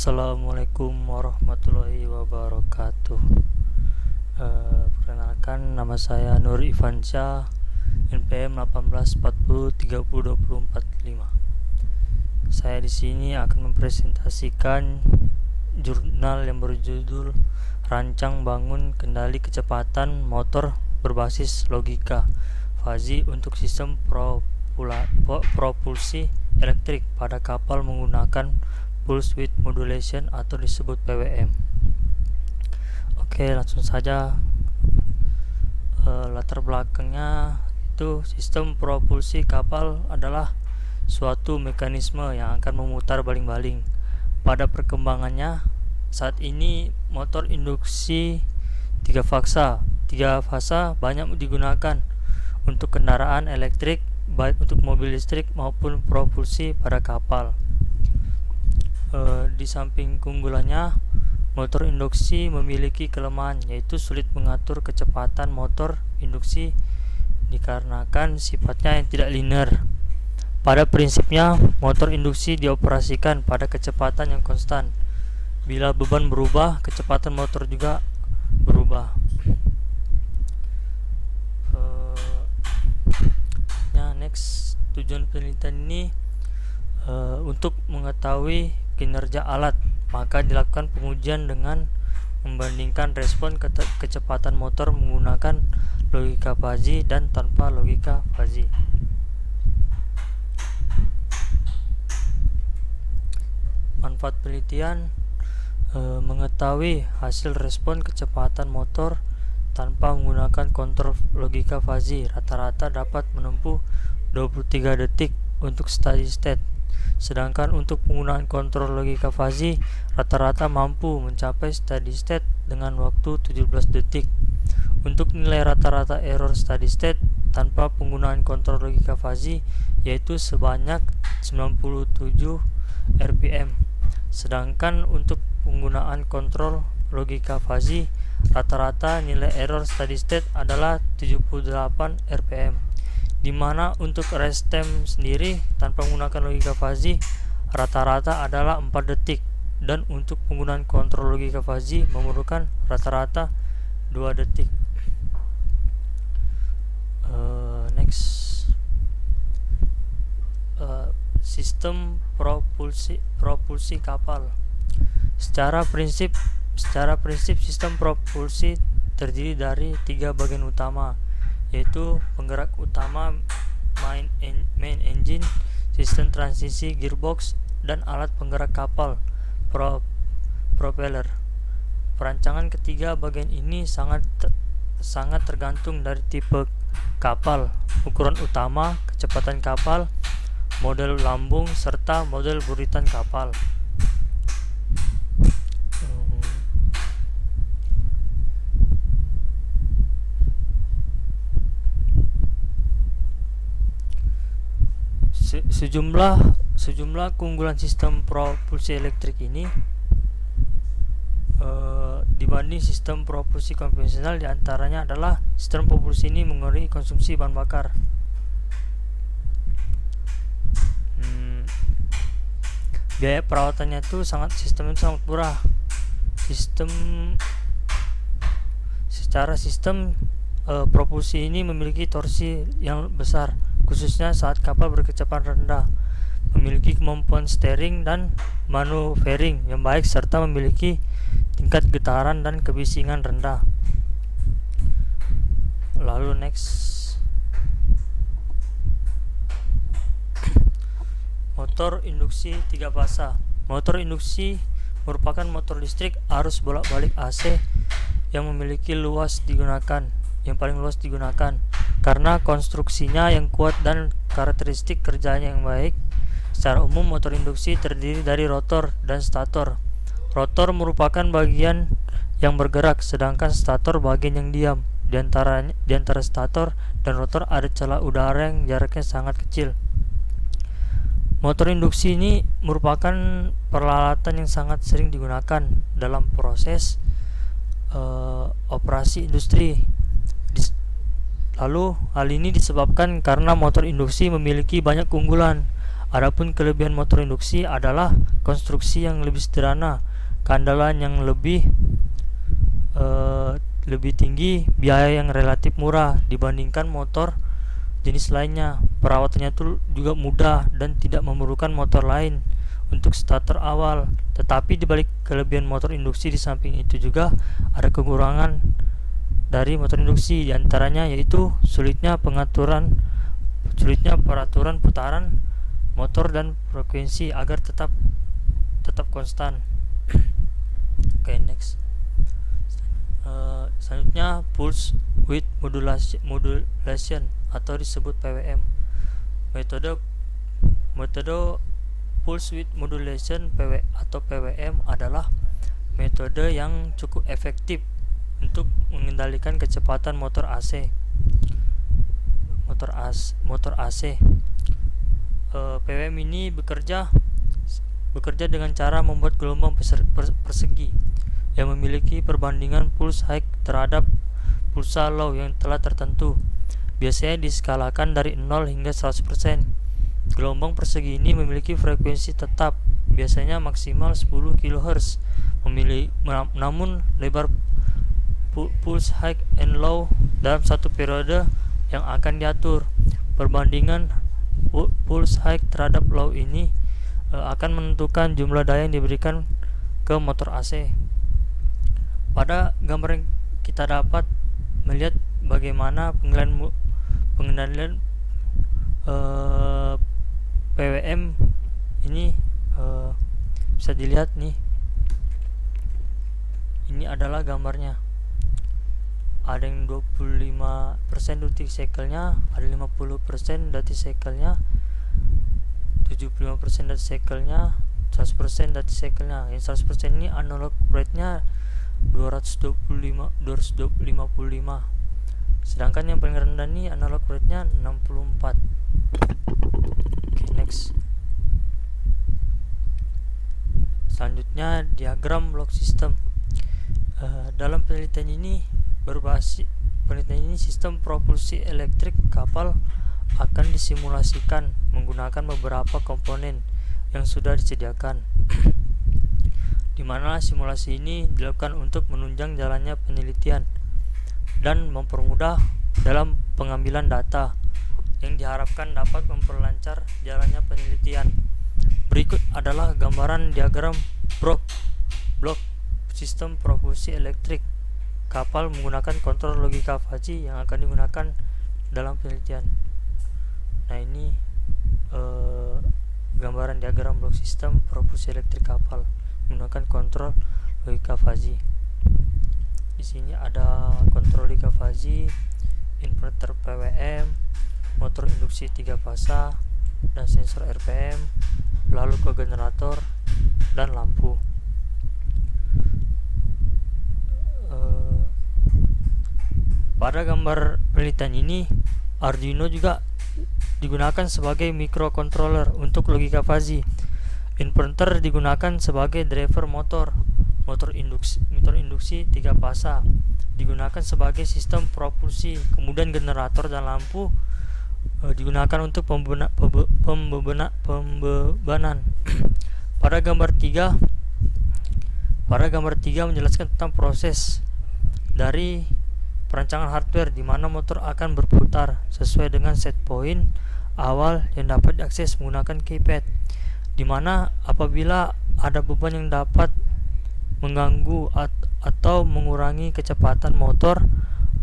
Assalamualaikum warahmatullahi wabarakatuh. Perkenalkan, nama saya Nur Ivansyah, NPM 1840302045. Saya di sini akan mempresentasikan jurnal yang berjudul Rancang Bangun Kendali Kecepatan Motor Berbasis Logika Fuzzy untuk Sistem Propulsi Elektrik pada Kapal Menggunakan Pulse Width Modulation atau disebut PWM. Oke, langsung saja. Latar belakangnya itu sistem propulsi kapal adalah suatu mekanisme yang akan memutar baling-baling. Pada perkembangannya, saat ini motor induksi tiga fasa banyak digunakan untuk kendaraan elektrik, baik untuk mobil listrik maupun propulsi pada kapal. Di samping keunggulannya, motor induksi memiliki kelemahan, yaitu sulit mengatur kecepatan motor induksi dikarenakan sifatnya yang tidak linear. Pada prinsipnya, motor induksi dioperasikan pada kecepatan yang konstan. Bila beban berubah, kecepatan motor juga berubah. Next, tujuan penelitian ini untuk mengetahui kinerja alat, maka dilakukan pengujian dengan membandingkan respon kecepatan motor menggunakan logika fuzzy dan tanpa logika fuzzy. Manfaat penelitian: mengetahui hasil respon kecepatan motor tanpa menggunakan kontrol logika fuzzy. Rata-rata dapat menempuh 23 detik untuk steady state, sedangkan untuk penggunaan kontrol logika fuzzy rata-rata mampu mencapai steady state dengan waktu 17 detik. Untuk nilai rata-rata error steady state tanpa penggunaan kontrol logika fuzzy yaitu sebanyak 97 rpm, sedangkan untuk penggunaan kontrol logika fuzzy rata-rata nilai error steady state adalah 78 rpm, di mana untuk rest time sendiri tanpa menggunakan logika fuzzy rata-rata adalah 4 detik, dan untuk penggunaan kontrol logika fuzzy memerlukan rata-rata 2 detik. Next, sistem propulsi kapal. Secara prinsip sistem propulsi terdiri dari 3 bagian utama, yaitu penggerak utama, main engine, sistem transisi, gearbox, dan alat penggerak kapal, propeller. Perancangan ketiga bagian ini sangat tergantung dari tipe kapal, ukuran utama, kecepatan kapal, model lambung, serta model buritan kapal. Sejumlah keunggulan sistem propulsi elektrik ini dibanding sistem propulsi konvensional, diantaranya adalah sistem propulsi ini mengurangi konsumsi bahan bakar. Biaya perawatannya itu sistemnya sangat murah. Secara sistem propulsi ini memiliki torsi yang besar, khususnya saat kapal berkecepatan rendah, memiliki kemampuan steering dan maneuvering yang baik, serta memiliki tingkat getaran dan kebisingan rendah. Lalu next, motor induksi 3 fasa. Motor induksi merupakan motor listrik arus bolak-balik AC yang paling luas digunakan karena konstruksinya yang kuat dan karakteristik kerjanya yang baik. Secara umum, motor induksi terdiri dari rotor dan stator. Rotor merupakan bagian yang bergerak, sedangkan stator bagian yang diam. Di antara stator dan rotor ada celah udara yang jaraknya sangat kecil. Motor induksi ini merupakan peralatan yang sangat sering digunakan dalam proses operasi industri. Lalu hal ini disebabkan karena motor induksi memiliki banyak keunggulan. Adapun kelebihan motor induksi adalah konstruksi yang lebih sederhana, keandalan yang lebih tinggi, biaya yang relatif murah dibandingkan motor jenis lainnya. Perawatannya itu juga mudah dan tidak memerlukan motor lain untuk starter awal. Tetapi dibalik kelebihan motor induksi, di samping itu juga ada kekurangan dari motor induksi, diantaranya yaitu sulitnya peraturan putaran motor dan frekuensi agar tetap konstan. Oke, next. Selanjutnya pulse width modulation atau disebut PWM. Metode pulse width modulation atau PWM adalah metode yang cukup efektif untuk mengendalikan kecepatan motor AC. PWM ini bekerja dengan cara membuat gelombang persegi yang memiliki perbandingan pulse high terhadap pulsa low yang telah tertentu. Biasanya diskalakan dari 0 hingga 100%. Gelombang persegi ini memiliki frekuensi tetap, biasanya maksimal 10 kHz. Namun lebar pulse high and low dalam satu periode yang akan diatur. Perbandingan pulse high terhadap low ini akan menentukan jumlah daya yang diberikan ke motor AC. Pada gambar yang kita dapat melihat bagaimana pengendalian PWM ini bisa dilihat nih. Ini adalah gambarnya. Ada yang 25% duty cycle-nya, ada 50% duty cycle-nya, 75% duty cycle-nya, 100% duty cycle-nya. Yang 100% ini analog rate-nya 255. Sedangkan yang paling rendah ini analog rate-nya 64. Oke, next. Selanjutnya diagram lock system. Dalam penelitian ini sistem propulsi elektrik kapal akan disimulasikan menggunakan beberapa komponen yang sudah disediakan, di mana simulasi ini dilakukan untuk menunjang jalannya penelitian dan mempermudah dalam pengambilan data yang diharapkan dapat memperlancar jalannya penelitian. Berikut adalah gambaran diagram blok sistem propulsi elektrik kapal menggunakan kontrol logika Fuzzy yang akan digunakan dalam penelitian. Nah, ini gambaran diagram blok sistem propulsi elektrik kapal menggunakan kontrol logika Fuzzy. Di sini ada kontrol logika Fuzzy, inverter PWM, motor induksi 3 fasa dan sensor RPM, lalu ke generator dan lampu. Pada gambar penelitian ini, Arduino juga digunakan sebagai microcontroller untuk logika Fuzzy. Inverter digunakan sebagai driver motor induksi 3 fasa digunakan sebagai sistem propulsi. Kemudian generator dan lampu digunakan untuk pembebanan. Pada gambar 3 menjelaskan tentang proses dari perancangan hardware di mana motor akan berputar sesuai dengan set point awal yang dapat diakses menggunakan keypad, di mana apabila ada beban yang dapat mengganggu atau mengurangi kecepatan motor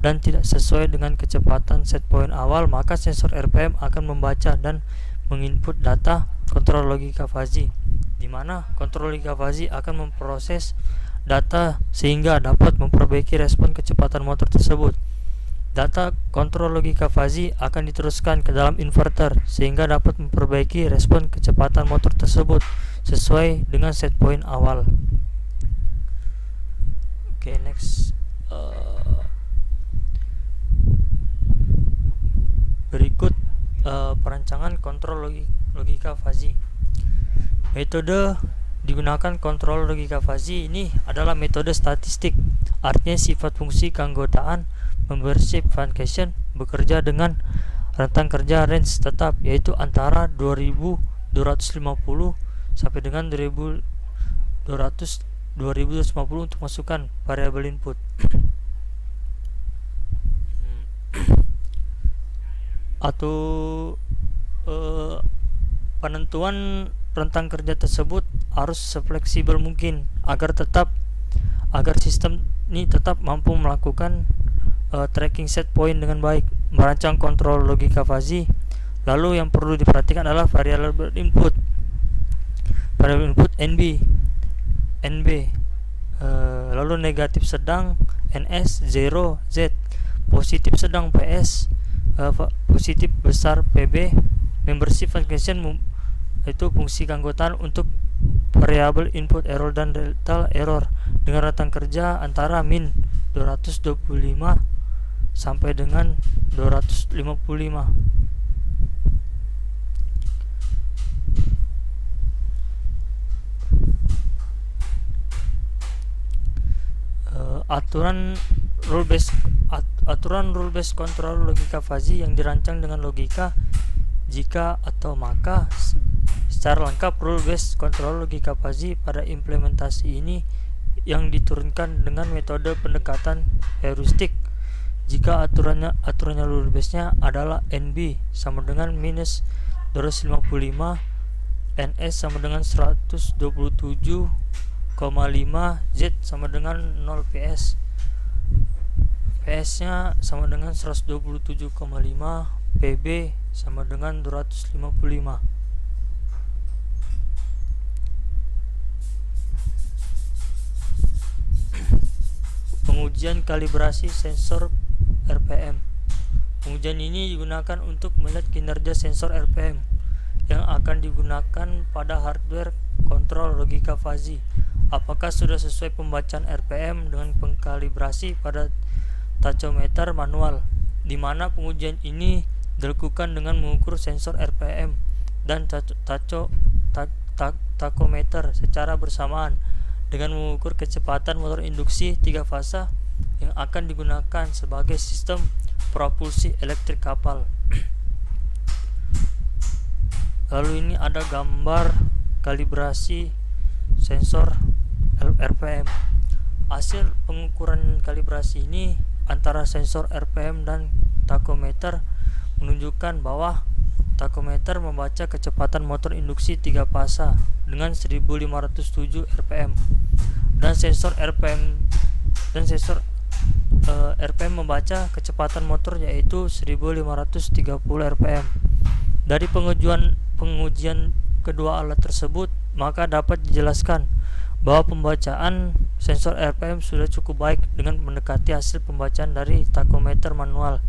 dan tidak sesuai dengan kecepatan set point awal, maka sensor RPM akan membaca dan menginput data kontrol logika Fuzzy, di mana kontrol logika Fuzzy akan memproses data sehingga dapat memperbaiki respon kecepatan motor tersebut. Data kontrol logika Fuzzy akan diteruskan ke dalam inverter sehingga dapat memperbaiki respon kecepatan motor tersebut sesuai dengan set point awal. Oke, next. Berikut perancangan kontrol logika Fuzzy. Metode digunakan kontrol logika Fuzzy ini adalah metode statistik, artinya sifat fungsi keanggotaan membership function bekerja dengan rentang kerja range tetap, yaitu antara 2000 250 sampai dengan 2250 untuk masukkan variabel input. Atau penentuan rentang kerja tersebut harus sefleksibel mungkin agar sistem ini tetap mampu melakukan tracking set point dengan baik, merancang kontrol logika fuzzy. Lalu yang perlu diperhatikan adalah variabel input NB, lalu negatif sedang NS 0 Z, positif sedang PS, positif besar PB. Membership function itu fungsi keanggotaan untuk variabel input error dan delta error dengan rentang kerja antara min 225 sampai dengan 255. Aturan rule based control logika fuzzy yang dirancang dengan logika jika atau maka. Secara lengkap, rule based control logika fuzzy pada implementasi ini yang diturunkan dengan metode pendekatan heuristik. Jika aturannya rule base-nya adalah NB sama dengan minus 255, NS sama dengan 127,5, Z sama dengan 0 PS. PS-nya sama dengan 127,5, PB sama dengan 255. Pengujian kalibrasi sensor RPM. Pengujian ini digunakan untuk melihat kinerja sensor RPM yang akan digunakan pada hardware kontrol logika fuzzy. Apakah sudah sesuai pembacaan RPM dengan pengkalibrasi pada tachometer manual, di mana pengujian ini dilakukan dengan mengukur sensor RPM dan tachometer secara bersamaan dengan mengukur kecepatan motor induksi 3 fasa yang akan digunakan sebagai sistem propulsi elektrik kapal. Lalu ini ada gambar kalibrasi sensor RPM. Hasil pengukuran kalibrasi ini antara sensor RPM dan tachometer menunjukkan bahwa tachometer membaca kecepatan motor induksi 3 fasa dengan 1507 rpm dan sensor RPM membaca kecepatan motor yaitu 1530 rpm. Dari pengujian kedua alat tersebut, maka dapat dijelaskan bahwa pembacaan sensor RPM sudah cukup baik dengan mendekati hasil pembacaan dari tachometer manual.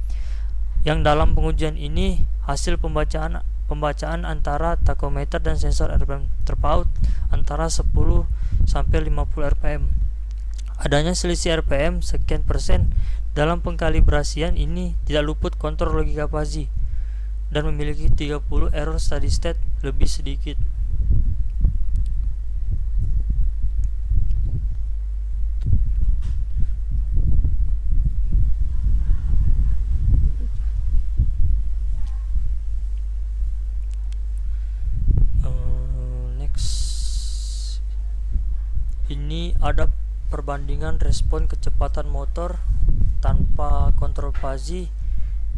Yang dalam pengujian ini, hasil pembacaan antara tachometer dan sensor RPM terpaut antara 10 sampai 50 rpm. Adanya selisih RPM sekian persen dalam pengkalibrasian ini tidak luput kontrol logika fuzzy dan memiliki 30 error steady state lebih sedikit. Ini ada perbandingan respon kecepatan motor tanpa kontrol fuzzy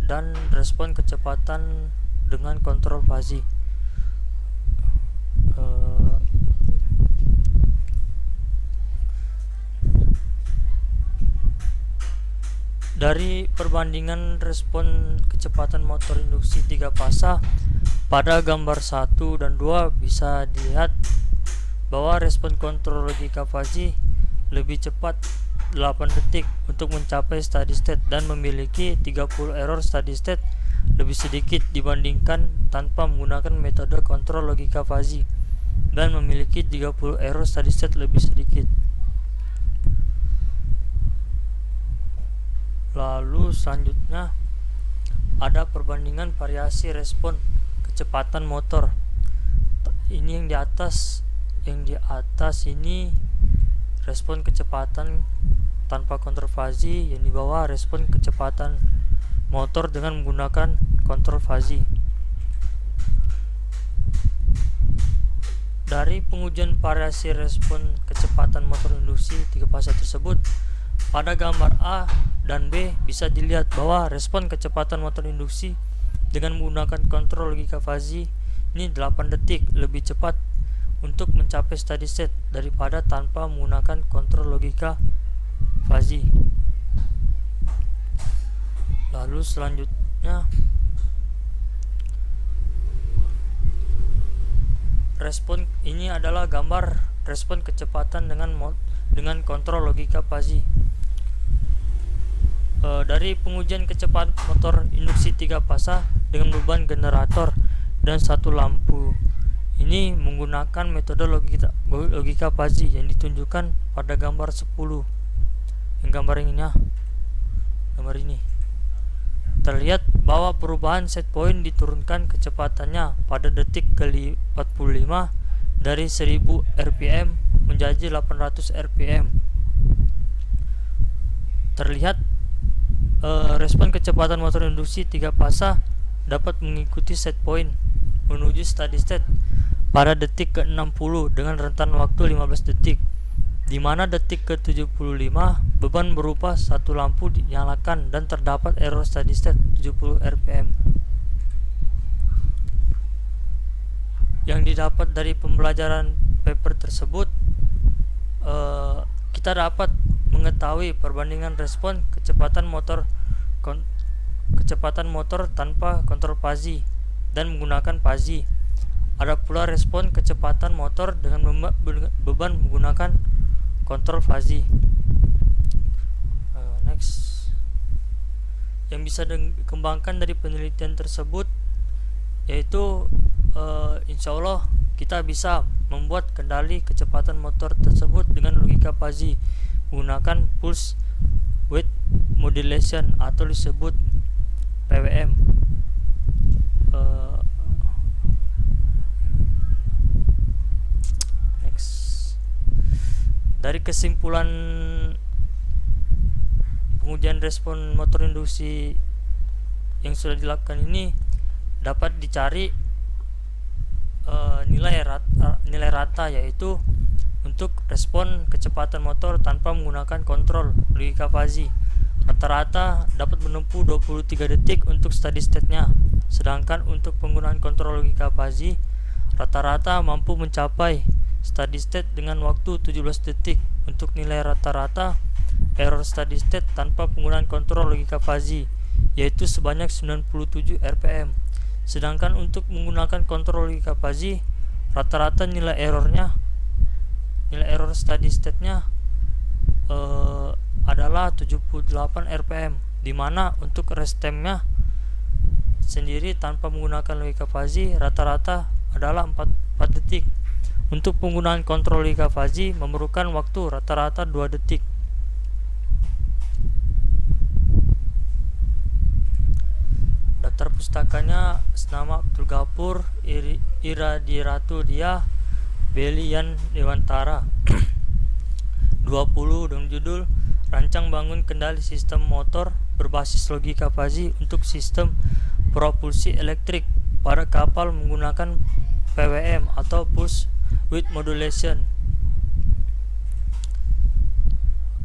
dan respon kecepatan dengan kontrol fuzzy. Dari perbandingan respon kecepatan motor induksi 3 fasa pada gambar 1 dan 2 bisa dilihat bahwa respon kontrol logika fuzzy lebih cepat 8 detik untuk mencapai steady state dan memiliki 30 error steady state lebih sedikit dibandingkan tanpa menggunakan metode kontrol logika fuzzy dan memiliki 30 error steady state lebih sedikit. Lalu selanjutnya ada perbandingan variasi respon kecepatan motor. Ini yang di atas ini respon kecepatan tanpa kontrol fuzzy, yang di bawah respon kecepatan motor dengan menggunakan kontrol fuzzy. Dari pengujian variasi respon kecepatan motor induksi 3 fase tersebut, pada gambar A dan B bisa dilihat bahwa respon kecepatan motor induksi dengan menggunakan kontrol logika fuzzy ini 8 detik lebih cepat untuk mencapai steady state daripada tanpa menggunakan kontrol logika fuzzy. Lalu selanjutnya, respon ini adalah gambar respon kecepatan dengan kontrol logika fuzzy. Dari pengujian kecepatan motor induksi 3 fase dengan beban generator dan 1 lampu ini menggunakan metode logika fuzzy yang ditunjukkan pada gambar 10. Yang gambar ini terlihat bahwa perubahan set point diturunkan kecepatannya pada detik ke 45 dari 1000 rpm menjadi 800 rpm. Terlihat respon kecepatan motor induksi 3 fase dapat mengikuti set point menuju steady state pada detik ke 60 dengan rentan waktu 15 detik, di mana detik ke 75 beban berupa 1 lampu dinyalakan dan terdapat error steady state 70 rpm. Yang didapat dari pembelajaran paper tersebut, kita dapat mengetahui perbandingan respon kecepatan motor tanpa kontrol fuzzy dan menggunakan fuzzy. Ada pula respon kecepatan motor dengan beban menggunakan kontrol fuzzy. Next, yang bisa dikembangkan dari penelitian tersebut yaitu insya Allah kita bisa membuat kendali kecepatan motor tersebut dengan logika fuzzy menggunakan pulse width modulation atau disebut PWM. Dari kesimpulan pengujian respon motor induksi yang sudah dilakukan ini, dapat dicari nilai rata yaitu untuk respon kecepatan motor tanpa menggunakan kontrol logika fuzzy. Rata-rata dapat menempuh 23 detik untuk steady state-nya, sedangkan untuk penggunaan kontrol logika fuzzy rata-rata mampu mencapai steady state dengan waktu 17 detik. Untuk nilai rata-rata error steady state tanpa penggunaan kontrol logika fuzzy yaitu sebanyak 97 rpm. Sedangkan untuk menggunakan kontrol logika fuzzy rata-rata nilai error steady state-nya adalah 78 rpm, dimana untuk rest time-nya sendiri tanpa menggunakan logika fuzzy rata-rata adalah 4 detik. Untuk penggunaan kontrol logika fuzzy memerlukan waktu rata-rata 2 detik. Daftar pustakanya nama Abdul Ghafur, Iradiratu Dia, Belian Dewantara 20 dengan judul Rancang Bangun Kendali Sistem Motor Berbasis Logika Fuzzy untuk Sistem Propulsi Elektrik pada Kapal menggunakan PWM atau Pulse Width Modulation.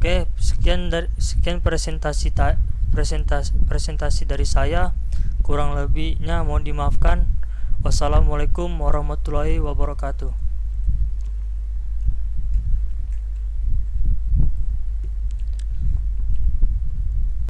Oke, sekian presentasi dari saya. Kurang lebihnya mohon dimaafkan. Wassalamualaikum warahmatullahi wabarakatuh.